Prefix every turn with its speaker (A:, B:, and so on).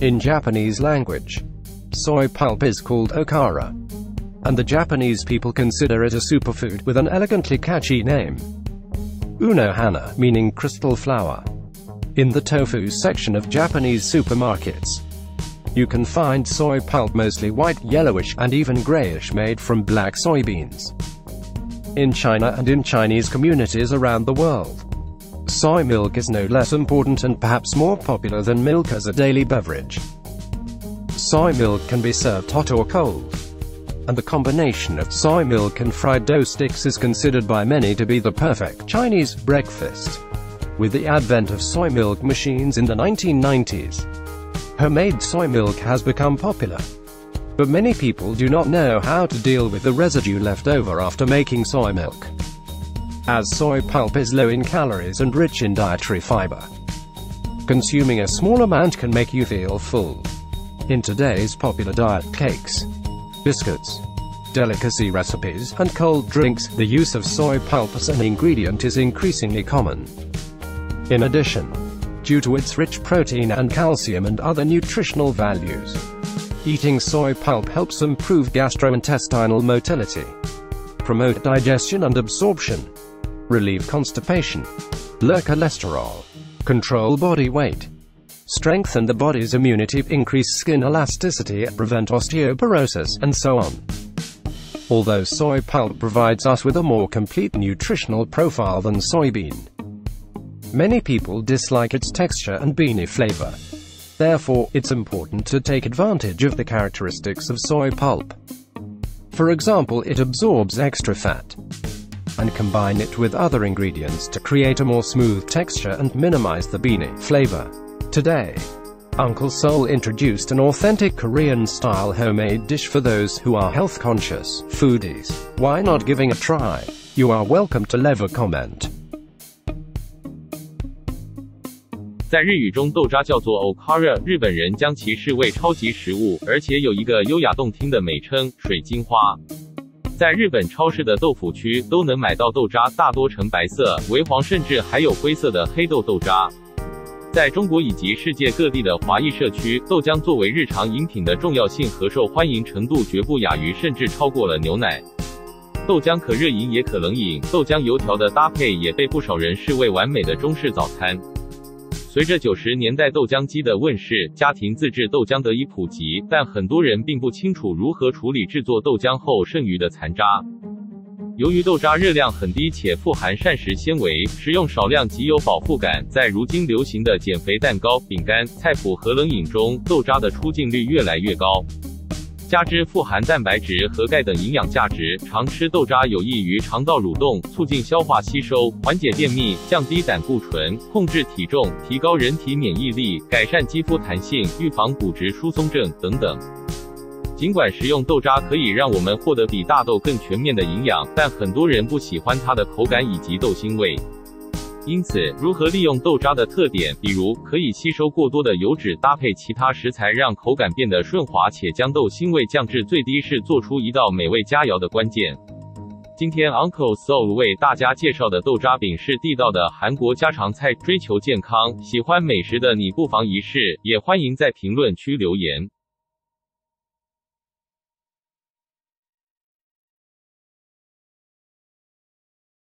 A: In Japanese language, soy pulp is called Okara, and the Japanese people consider it a superfood with an elegantly catchy name. Hana, meaning crystal flour. In the tofu section of Japanese supermarkets, you can find soy pulp mostly white, yellowish, and even grayish made from black soybeans. In China and in Chinese communities around the world, soy milk is no less important and perhaps more popular than milk as a daily beverage. Soy milk can be served hot or cold, and the combination of soy milk and fried dough sticks is considered by many to be the perfect Chinese breakfast. With the advent of soy milk machines in the 1990s, homemade soy milk has become popular. But many people do not know how to deal with the residue left over after making soy milk, as soy pulp is low in calories and rich in dietary fiber. Consuming a small amount can make you feel full. In today's popular diet cakes, biscuits, delicacy recipes, and cold drinks, the use of soy pulp as an ingredient is increasingly common. In addition, due to its rich protein and calcium and other nutritional values, eating soy pulp helps improve gastrointestinal motility, promote digestion and absorption, relieve constipation, lower cholesterol, control body weight, strengthen the body's immunity, increase skin elasticity, prevent osteoporosis, and so on. Although soy pulp provides us with a more complete nutritional profile than soybean, many people dislike its texture and beany flavor. Therefore, it's important to take advantage of the characteristics of soy pulp. For example, it absorbs extra fat, and combine it with other ingredients to create a more smooth texture and minimize the beany flavor. Today, Uncle Seoul introduced an authentic Korean-style homemade dish for those who are health-conscious foodies. Why not giving a try? You are welcome to leave a comment.
B: 在日语中，豆渣叫做 Okara， 日本人将其视为超级食物，而且有一个优雅动听的美称——水晶花。在日本超市的豆腐区都能买到豆渣，大多呈白色、微黄，甚至还有灰色的黑豆豆渣。在中国以及世界各地的华裔社区，豆浆作为日常饮品的重要性和受欢迎程度绝不亚于，甚至超过了牛奶。豆浆可热饮也可冷饮，豆浆油条的搭配也被不少人视为完美的中式早餐。随着90年代豆浆机的问世，家庭自制豆浆得以普及，但很多人并不清楚如何处理制作豆浆后剩余的残渣。由于豆渣热量很低且富含膳食纤维，食用少量极有饱腹感，在如今流行的减肥蛋糕、饼干、菜谱和冷饮中，豆渣的出镜率越来越高。加之富含蛋白质和钙等营养价值，常吃豆渣有益于肠道蠕动，促进消化吸收，缓解便秘，降低胆固醇，控制体重，提高人体免疫力，改善肌肤弹性，预防骨质疏松症等等。尽管食用豆渣可以让我们获得比大豆更全面的营养，但很多人不喜欢它的口感以及豆腥味。因此，如何利用豆渣的特点，比如可以吸收过多的油脂，搭配其他食材让口感变得顺滑且将豆腥味降至最低，是做出一道美味佳肴的关键。今天 Uncle Seoul 为大家介绍的豆渣饼是地道的韩国家常菜，追求健康，喜欢美食的你不妨一试，也欢迎在评论区留言。